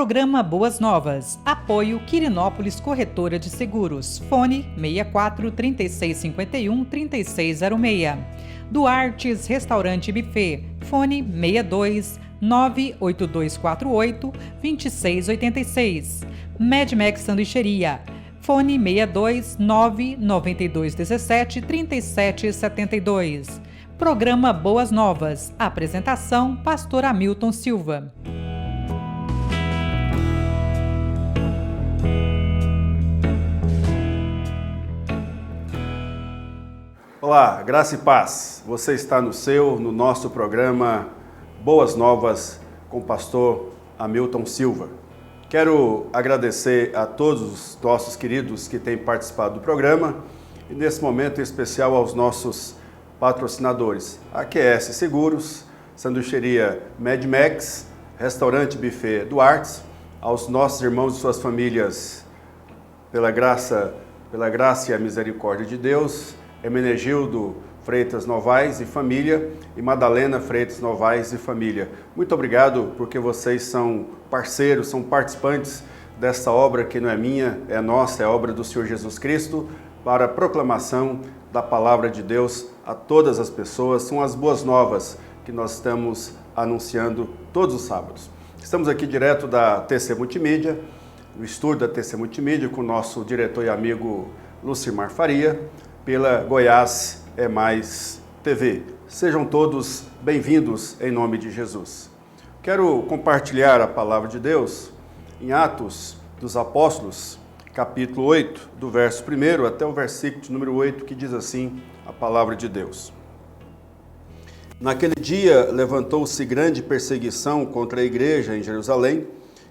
Programa Boas Novas. Apoio Quirinópolis Corretora de Seguros. Fone 64 3651 3606. Duartes Restaurante e Buffet. Fone 62 98248 2686. Medmex Sanduicheria. Fone 62 99217 3772. Programa Boas Novas. Apresentação: Pastor Hamilton Silva. Olá, graça e paz. Você está no nosso programa Boas Novas com o pastor Hamilton Silva. Quero agradecer a todos os nossos queridos que têm participado do programa e nesse momento em especial aos nossos patrocinadores, AQS Seguros, Sanduicheria Medmex, Restaurante Buffet Duartes, aos nossos irmãos e suas famílias, pela graça e a misericórdia de Deus, Hermenegildo Freitas Novaes e família e Madalena Freitas Novaes e família. Muito obrigado porque vocês são parceiros, são participantes dessa obra que não é minha, é nossa, é obra do Senhor Jesus Cristo, para a proclamação da palavra de Deus a todas as pessoas. São as boas novas que nós estamos anunciando todos os sábados. Estamos aqui direto da TC Multimídia, no estúdio da TC Multimídia, com o nosso diretor e amigo Lucimar Faria, pela Goiás é Mais TV. Sejam todos bem-vindos em nome de Jesus. Quero compartilhar a palavra de Deus em Atos dos Apóstolos, capítulo 8, do verso 1 até o versículo de número 8, que diz assim a palavra de Deus. Naquele dia levantou-se grande perseguição contra a igreja em Jerusalém,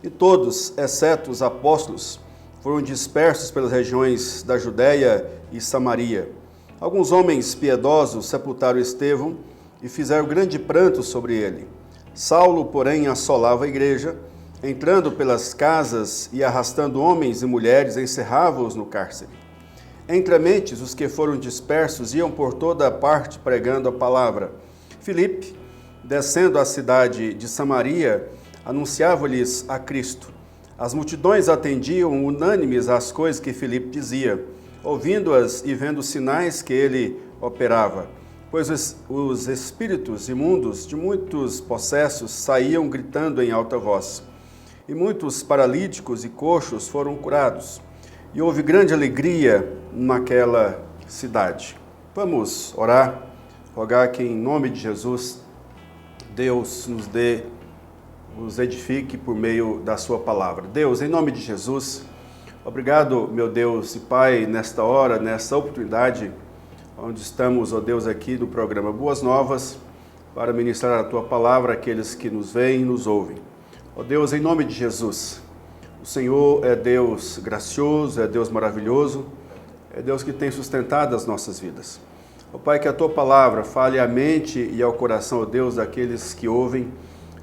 e todos, exceto os apóstolos, foram dispersos pelas regiões da Judéia e Samaria. Alguns homens piedosos sepultaram Estevão e fizeram grande pranto sobre ele. Saulo, porém, assolava a igreja, entrando pelas casas e arrastando homens e mulheres, encerrava-os no cárcere. Entre mentes, os que foram dispersos iam por toda a parte pregando a palavra. Filipe, descendo à cidade de Samaria, anunciava-lhes a Cristo. As multidões atendiam unânimes às coisas que Filipe dizia, ouvindo-as e vendo os sinais que ele operava. Pois os espíritos imundos de muitos possessos saíam gritando em alta voz. E muitos paralíticos e coxos foram curados. E houve grande alegria naquela cidade. Vamos orar, rogar que em nome de Jesus, Deus nos edifique por meio da sua palavra. Deus, em nome de Jesus, obrigado, meu Deus e Pai, nesta hora, nessa oportunidade, onde estamos, ó Deus, aqui no programa Boas Novas, para ministrar a Tua palavra àqueles que nos veem e nos ouvem. Ó Deus, em nome de Jesus, o Senhor é Deus gracioso, é Deus maravilhoso, é Deus que tem sustentado as nossas vidas. Ó Pai, que a Tua palavra fale à mente e ao coração, ó Deus, daqueles que ouvem,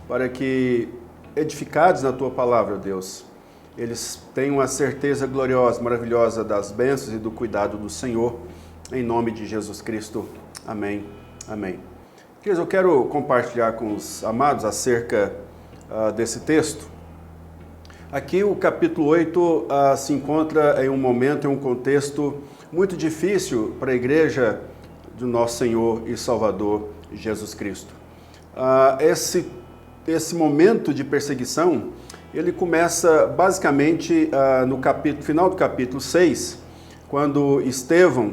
para que, edificados na Tua palavra, ó Deus, eles tenham a certeza gloriosa, maravilhosa das bênçãos e do cuidado do Senhor, em nome de Jesus Cristo. Amém. Amém. Queridos, eu quero compartilhar com os amados acerca desse texto. Aqui o capítulo 8 se encontra em um momento, em um contexto muito difícil para a igreja do nosso Senhor e Salvador Jesus Cristo. Esse momento de perseguição, ele começa basicamente no final do capítulo 6, quando Estevão,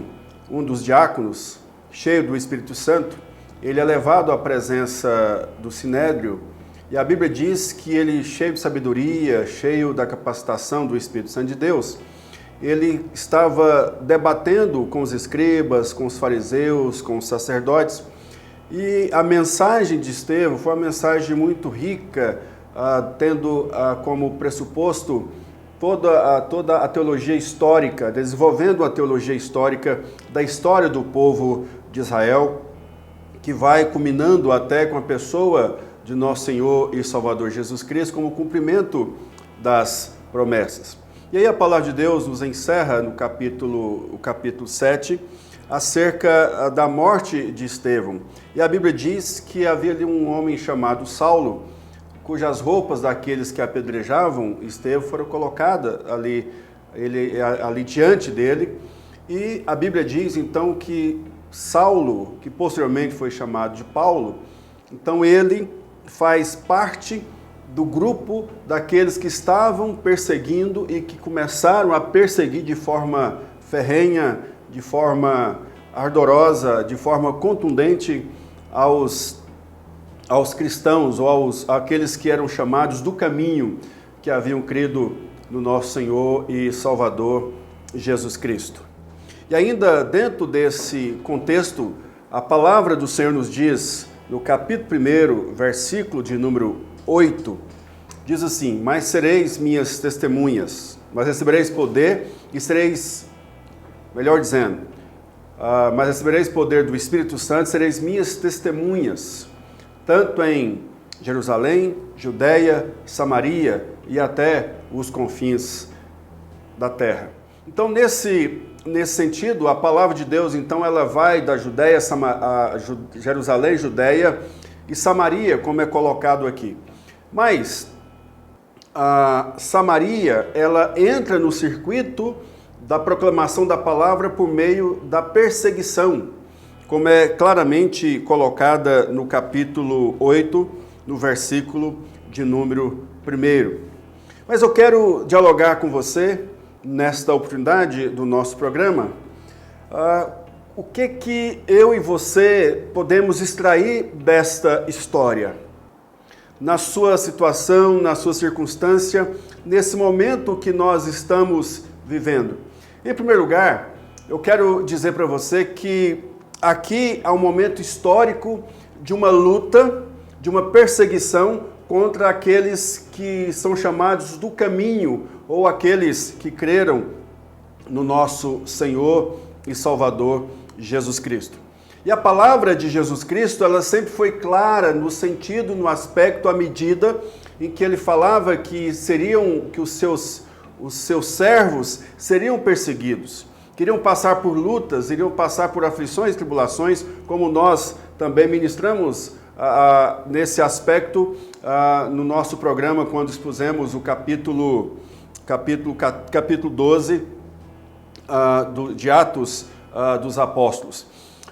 um dos diáconos, cheio do Espírito Santo, ele é levado à presença do Sinédrio, e a Bíblia diz que ele, cheio de sabedoria, cheio da capacitação do Espírito Santo de Deus, ele estava debatendo com os escribas, com os fariseus, com os sacerdotes, e a mensagem de Estevão foi uma mensagem muito rica, tendo como pressuposto toda a teologia histórica, desenvolvendo a teologia histórica da história do povo de Israel, que vai culminando até com a pessoa de nosso Senhor e Salvador Jesus Cristo, como cumprimento das promessas. E aí a palavra de Deus nos encerra no capítulo 7, acerca da morte de Estevão. E a Bíblia diz que havia ali um homem chamado Saulo, cujas roupas daqueles que apedrejavam Estevão foram colocadas ali diante dele. E a Bíblia diz então que Saulo, que posteriormente foi chamado de Paulo, então ele faz parte do grupo daqueles que estavam perseguindo e que começaram a perseguir de forma ferrenha, de forma ardorosa, de forma contundente aos cristãos ou àqueles que eram chamados do caminho, que haviam crido no nosso Senhor e Salvador Jesus Cristo. E ainda dentro desse contexto, a palavra do Senhor nos diz, no capítulo 1, versículo de número 8, diz assim: mas sereis minhas testemunhas, mas recebereis poder e sereis, melhor dizendo, mas recebereis poder do Espírito Santo, sereis minhas testemunhas, tanto em Jerusalém, Judeia, Samaria e até os confins da terra. Então, nesse sentido, a palavra de Deus, então, ela vai da Judeia, Jerusalém, Judeia e Samaria, como é colocado aqui. Mas a Samaria, ela entra no circuito da proclamação da palavra por meio da perseguição, como é claramente colocada no capítulo 8, no versículo de número 1. Mas eu quero dialogar com você, nesta oportunidade do nosso programa, o que eu e você podemos extrair desta história, na sua situação, na sua circunstância, nesse momento que nós estamos vivendo. Em primeiro lugar, eu quero dizer para você que aqui há um momento histórico de uma luta, de uma perseguição contra aqueles que são chamados do caminho, ou aqueles que creram no nosso Senhor e Salvador Jesus Cristo. E a palavra de Jesus Cristo, ela sempre foi clara no sentido, no aspecto, à medida em que ele falava que os seus servos seriam perseguidos, que iriam passar por lutas, iriam passar por aflições, tribulações, como nós também ministramos nesse aspecto no nosso programa, quando expusemos o capítulo 12 de Atos dos Apóstolos.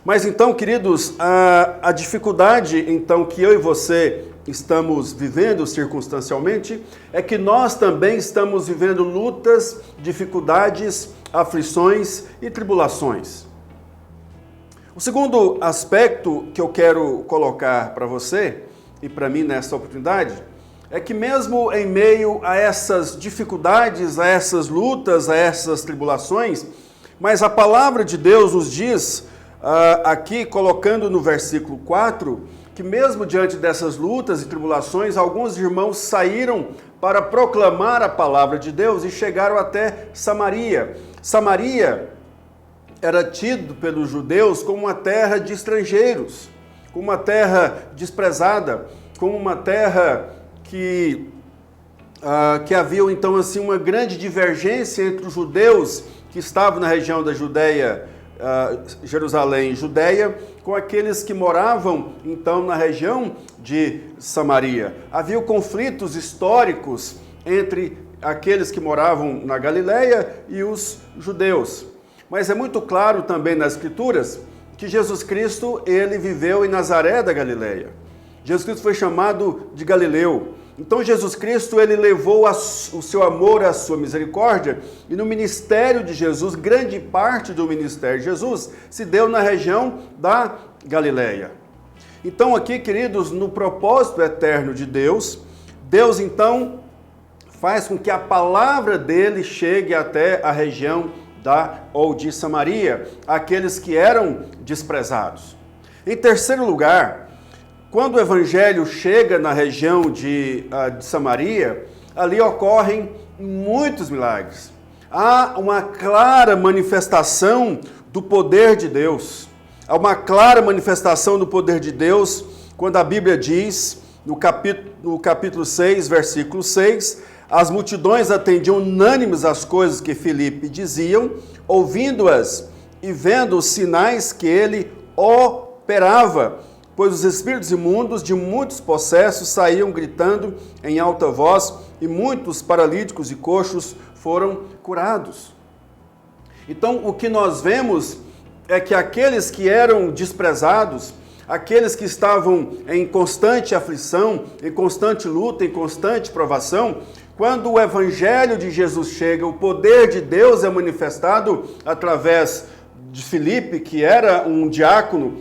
Mas então, queridos, a dificuldade então que eu e você estamos vivendo circunstancialmente é que nós também estamos vivendo lutas, dificuldades, aflições e tribulações. O segundo aspecto que eu quero colocar para você e para mim nessa oportunidade é que mesmo em meio a essas dificuldades, a essas lutas, a essas tribulações, mas a palavra de Deus nos diz, aqui colocando no versículo 4, que mesmo diante dessas lutas e tribulações, alguns irmãos saíram para proclamar a palavra de Deus e chegaram até Samaria. Samaria era tido pelos judeus como uma terra de estrangeiros, como uma terra desprezada, como uma terra que havia então assim uma grande divergência entre os judeus que estavam na região da Judeia, Jerusalém e Judeia, com aqueles que moravam então na região de Samaria. Havia conflitos históricos entre aqueles que moravam na Galileia e os judeus. Mas é muito claro também nas Escrituras que Jesus Cristo, ele viveu em Nazaré da Galileia. Jesus Cristo foi chamado de Galileu. Então Jesus Cristo, ele levou o seu amor, a sua misericórdia, e no ministério de Jesus, grande parte do ministério de Jesus se deu na região da Galileia. Então aqui, queridos, no propósito eterno de Deus, Deus então faz com que a palavra dele chegue até a região de Samaria, aqueles que eram desprezados. Em terceiro lugar, quando o evangelho chega na região de Samaria, ali ocorrem muitos milagres. Há uma clara manifestação do poder de Deus. Há uma clara manifestação do poder de Deus quando a Bíblia diz, no capítulo 6, versículo 6, as multidões atendiam unânimes às coisas que Filipe diziam, ouvindo-as e vendo os sinais que ele operava. pois os espíritos imundos de muitos possessos saíam gritando em alta voz, e muitos paralíticos e coxos foram curados. Então, o que nós vemos é que aqueles que eram desprezados, aqueles que estavam em constante aflição, em constante luta, em constante provação, quando o Evangelho de Jesus chega, o poder de Deus é manifestado através de Filipe, que era um diácono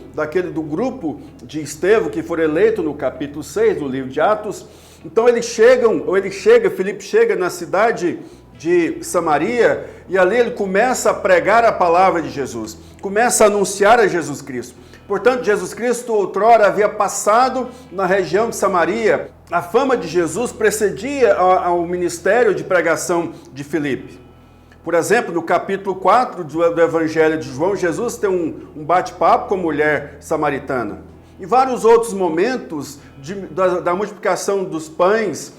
do grupo de Estevão, que foi eleito no capítulo 6 do livro de Atos. Então Filipe chega na cidade de Samaria, e ali ele começa a pregar a palavra de Jesus, começa a anunciar a Jesus Cristo. Portanto, Jesus Cristo outrora havia passado na região de Samaria. A fama de Jesus precedia ao ministério de pregação de Filipe. Por exemplo, no capítulo 4 do Evangelho de João, Jesus tem um bate-papo com a mulher samaritana. Em vários outros momentos da multiplicação dos pães,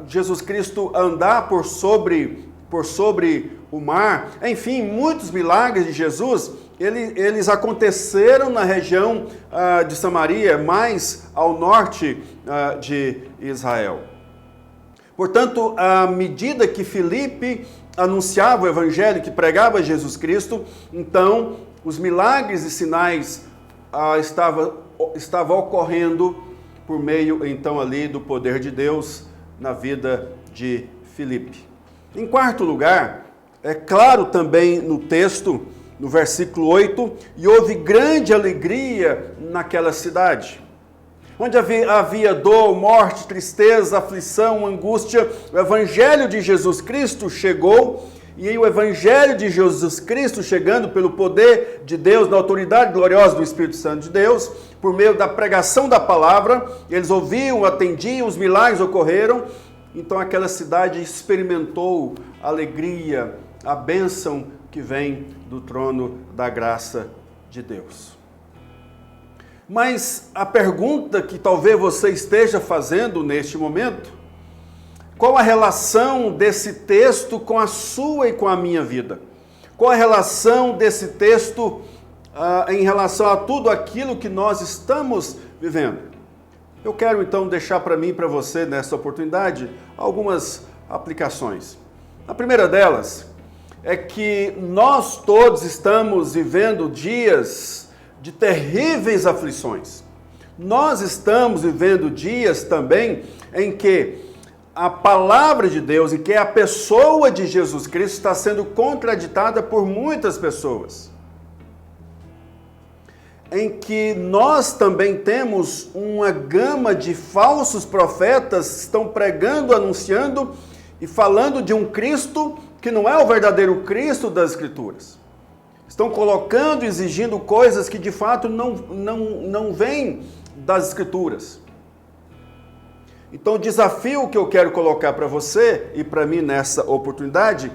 Jesus Cristo andar por sobre o mar, enfim, muitos milagres de Jesus, eles aconteceram na região de Samaria, mais ao norte de Israel. Portanto, à medida que Filipe anunciava o Evangelho, que pregava Jesus Cristo, então os milagres e sinais estavam ocorrendo por meio, então, ali do poder de Deus na vida de Filipe. Em quarto lugar, é claro também no texto, no versículo 8, e houve grande alegria naquela cidade. Onde havia dor, morte, tristeza, aflição, angústia, o Evangelho de Jesus Cristo chegou, e o Evangelho de Jesus Cristo chegando pelo poder de Deus, na autoridade gloriosa do Espírito Santo de Deus, por meio da pregação da palavra, eles ouviam, atendiam, os milagres ocorreram, então aquela cidade experimentou a alegria, a bênção que vem do trono da graça de Deus. Mas a pergunta que talvez você esteja fazendo neste momento, qual a relação desse texto com a sua e com a minha vida? Qual a relação desse texto em relação a tudo aquilo que nós estamos vivendo? Eu quero então deixar para mim e para você, nessa oportunidade, algumas aplicações. A primeira delas é que nós todos estamos vivendo dias de terríveis aflições. Nós estamos vivendo dias também em que a palavra de Deus e que a pessoa de Jesus Cristo está sendo contraditada por muitas pessoas. Em que nós também temos uma gama de falsos profetas que estão pregando, anunciando e falando de um Cristo que não é o verdadeiro Cristo das Escrituras. Estão colocando, exigindo coisas que de fato não vêm das Escrituras. Então o desafio que eu quero colocar para você e para mim nessa oportunidade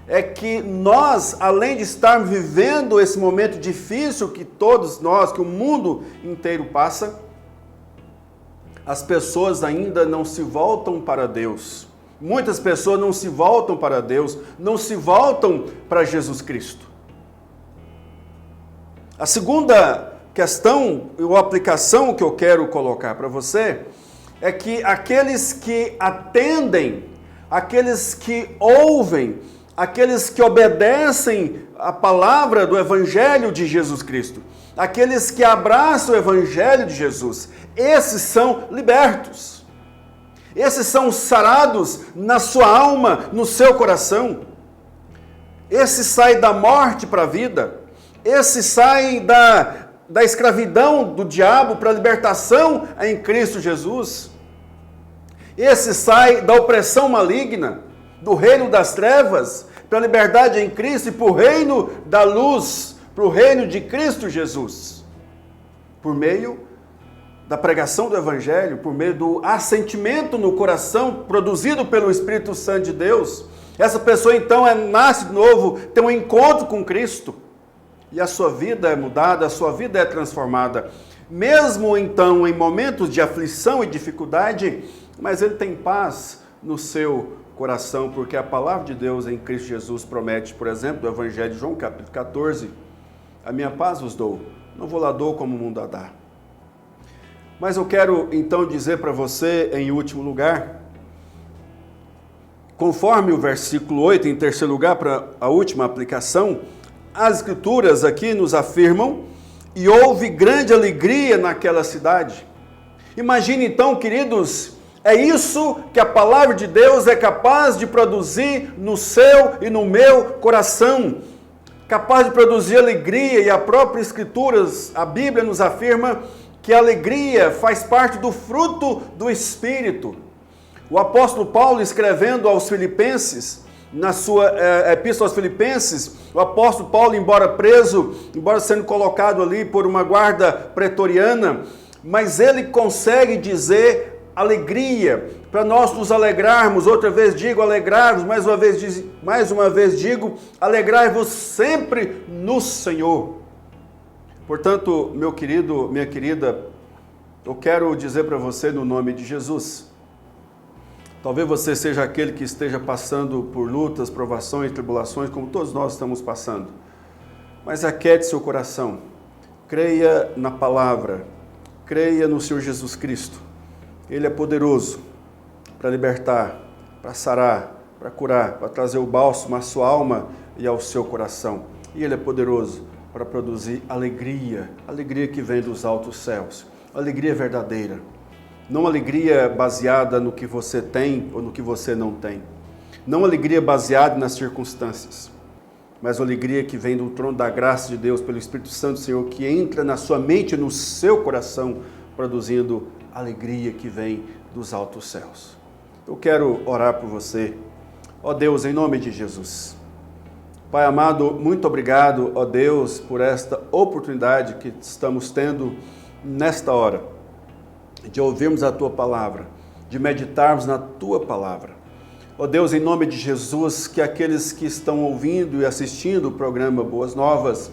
é que nós, além de estarmos vivendo esse momento difícil que todos nós, que o mundo inteiro passa, as pessoas ainda não se voltam para Deus. Muitas pessoas não se voltam para Deus, não se voltam para Jesus Cristo. A segunda questão ou aplicação que eu quero colocar para você é que aqueles que atendem, aqueles que ouvem, aqueles que obedecem a palavra do Evangelho de Jesus Cristo, aqueles que abraçam o Evangelho de Jesus, esses são libertos. Esses são sarados na sua alma, no seu coração. Esses saem da morte para a vida. Esses saem da escravidão do diabo para a libertação em Cristo Jesus. Esses saem da opressão maligna, do reino das trevas, para a liberdade em Cristo e para o reino da luz, para o reino de Cristo Jesus. Por meio da pregação do Evangelho, por meio do assentimento no coração produzido pelo Espírito Santo de Deus. Essa pessoa então nasce de novo, tem um encontro com Cristo. E a sua vida é mudada, a sua vida é transformada. Mesmo então em momentos de aflição e dificuldade, mas ele tem paz no seu coração, porque a palavra de Deus em Cristo Jesus promete, por exemplo, do Evangelho de João, capítulo 14, a minha paz vos dou, Não vou lá dou como o mundo a dá. Mas eu quero então dizer para você, em último lugar, conforme o versículo 8, em terceiro lugar, para a última aplicação, as Escrituras aqui nos afirmam: e houve grande alegria naquela cidade. Imagine então, queridos, é isso que a palavra de Deus é capaz de produzir no seu e no meu coração. Capaz de produzir alegria, e a própria Escrituras, a Bíblia nos afirma que a alegria faz parte do fruto do Espírito. O apóstolo Paulo, escrevendo aos Filipenses, na sua epístola aos Filipenses, o apóstolo Paulo, embora preso, embora sendo colocado ali por uma guarda pretoriana, mas ele consegue dizer alegria, para nós nos alegrarmos. Outra vez digo alegrar-vos, mais uma vez digo, alegrai-vos sempre no Senhor. Portanto, meu querido, minha querida, eu quero dizer para você no nome de Jesus, talvez você seja aquele que esteja passando por lutas, provações, tribulações, como todos nós estamos passando, mas aquiete seu coração, creia na palavra, creia no Senhor Jesus Cristo. Ele é poderoso para libertar, para sarar, para curar, para trazer o bálsamo à sua alma e ao seu coração. E Ele é poderoso para produzir alegria, alegria que vem dos altos céus, alegria verdadeira. Não alegria baseada no que você tem ou no que você não tem. Não alegria baseada nas circunstâncias, mas alegria que vem do trono da graça de Deus, pelo Espírito Santo do Senhor, que entra na sua mente e no seu coração, produzindo alegria que vem dos altos céus. Eu quero orar por você. Ó Deus, em nome de Jesus. Pai amado, muito obrigado, ó Deus, por esta oportunidade que estamos tendo nesta hora, de ouvirmos a Tua palavra, de meditarmos na Tua palavra. Ó Deus, em nome de Jesus, que aqueles que estão ouvindo e assistindo o programa Boas Novas,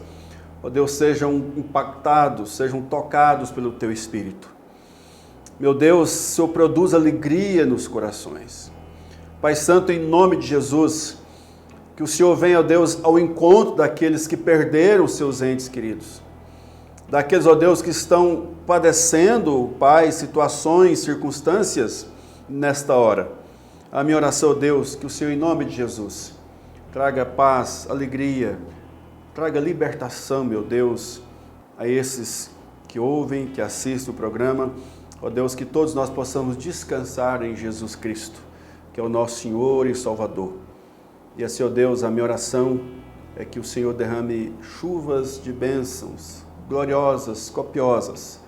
ó Deus, sejam impactados, sejam tocados pelo Teu Espírito. Meu Deus, o Senhor produz alegria nos corações. Pai Santo, em nome de Jesus, que o Senhor venha, ó Deus, ao encontro daqueles que perderam seus entes queridos. Daqueles, ó Deus, que estão padecendo, Pai, situações, circunstâncias nesta hora. A minha oração, ó Deus, que o Senhor, em nome de Jesus, traga paz, alegria, traga libertação, meu Deus, a esses que ouvem, que assistem o programa. Ó Deus, que todos nós possamos descansar em Jesus Cristo, que é o nosso Senhor e Salvador. E assim, ó Deus, a minha oração é que o Senhor derrame chuvas de bênçãos gloriosas, copiosas,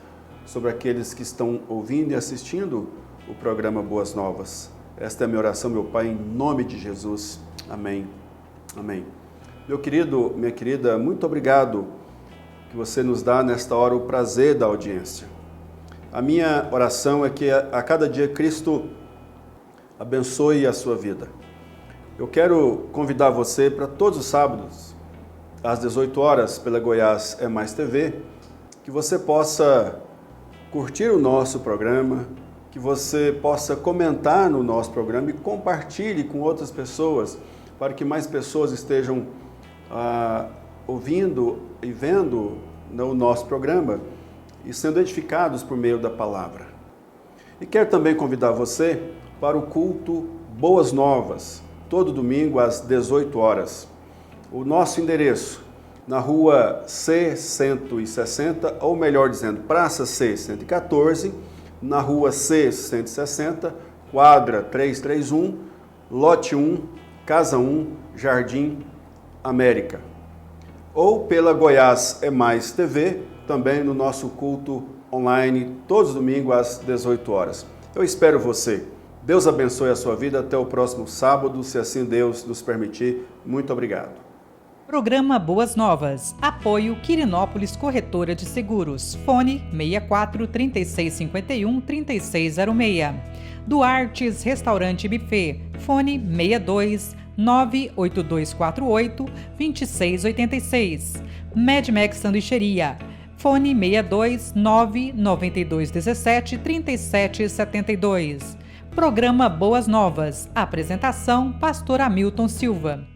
sobre aqueles que estão ouvindo e assistindo o programa Boas Novas. Esta é a minha oração, meu Pai, em nome de Jesus. Amém. Amém. Meu querido, minha querida, muito obrigado que você nos dá nesta hora o prazer da audiência. A minha oração é que a cada dia Cristo abençoe a sua vida. Eu quero convidar você para todos os sábados, às 18 horas, pela Goiás é Mais TV, que você possa curtir o nosso programa, que você possa comentar no nosso programa e compartilhe com outras pessoas, para que mais pessoas estejam ouvindo e vendo o nosso programa e sendo edificados por meio da palavra. E quero também convidar você para o culto Boas Novas, todo domingo às 18 horas. O nosso endereço, na rua C-160, ou melhor dizendo, Praça C-114, na rua C-160, quadra 331, lote 1, casa 1, Jardim América. Ou pela Goiás é Mais TV, também no nosso culto online, todos os domingos às 18 horas. Eu espero você. Deus abençoe a sua vida. Até o próximo sábado, se assim Deus nos permitir. Muito obrigado. Programa Boas Novas. Apoio Quirinópolis Corretora de Seguros. Fone 64 3651 3606. Duartes Restaurante e Buffet. Fone 62 98248 2686. Medmex Sanduicheria. Fone 62 99217 3772. Programa Boas Novas. Apresentação: Pastor Hamilton Silva.